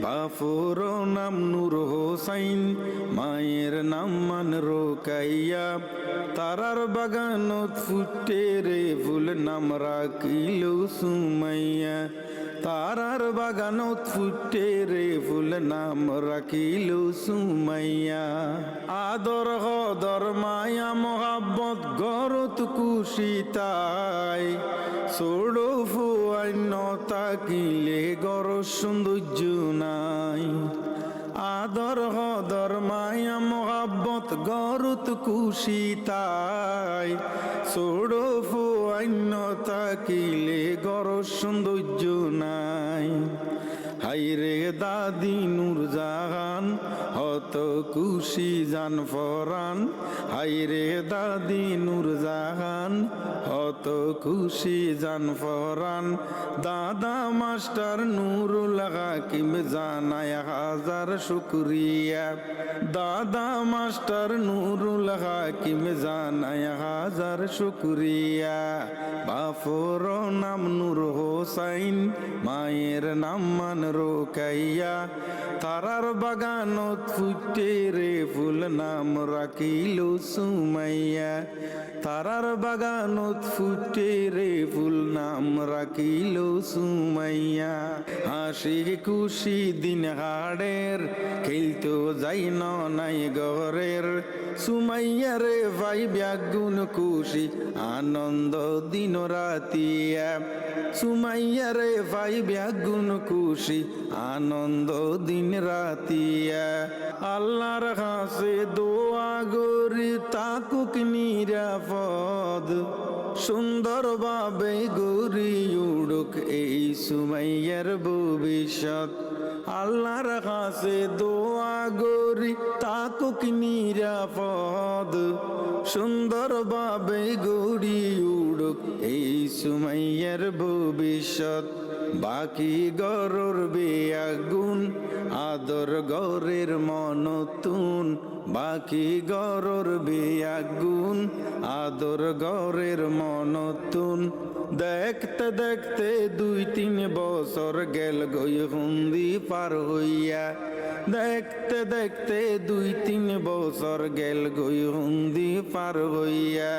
বাপুর নাম নূর হোসাইন, মায়ের নাম মান রোকাইয়া। তারার বাগানত ফুটে রে ফুল, নাম রাখিল সুমাইয়া। তারার বাগানত ফুটে রে ফুল, নাম রাখিল সুমাইয়া। আদর হদর মায়া মোহাব্বত গরত কুশিতাই, ছোড়ো ফুয়ান্য তাকিলে গর সৌন্দর্য নাই। আদর হদর মায়া মোহাব্বত গরত কুশিতাই, ছোড়ো ফুয়ান্য তাকিলে গর সৌন্দর্য নাই। হাইরে দাদি নূরজাহান, হত খুশি জান ফরান। হাইরে দাদি নূরজাহান, হত খুশি জান ফরান। দাদা মাস্টার নুরুল হাকিম জানায় হাজার শুকরিয়া। দাদা মাস্টার নুরুল হাকিম জানায় হাজার শুকরিয়া। বাপুর নাম নূর হোসাইন, মায়ের নাম মান রোকাইয়া। তারার বাগানত ফুটে রে ফুল, নাম রাখিল সুমাইয়া। তারার বাগানত ফুটে রে ফুল, নাম রাখিল সুমাইয়া। হাসি খুশি দিন হাড়ের, খেলতো যাই নাই ঘরের। সুমাইয়া রে ভাই ব্যাগুন খুশি, আনন্দ দিন রাতিয়া। সুমাইয়া রে ভাই ব্যাগুন খুশি, আনন্দ দিন রাতিয়া। আল্লাহর কাছে দোয়া গরি তাকুক নিরাপদ, সুন্দরভাবে গড়ি উড়ুক এই সুমাইয়ার ভবিষ্যৎ। আল্লাহর কাছে দোয়া গরি তাকুক নিরাপদ, সুন্দরভাবে গড়ি উড়ুক এই সুমাইয়ার ভবিষ্যৎ। বাকি গরর বেআগুন, আদর গরের মনতুন। বাকি গরর বেআগুন, আদর গরের মনতুন। দেখতে দেখতে 2-3 বছর গেল গই হুন্দি পার হইয়া। দেখতে দেখতে 2-3 বছর গেল গই হুন্দি পার হইয়া।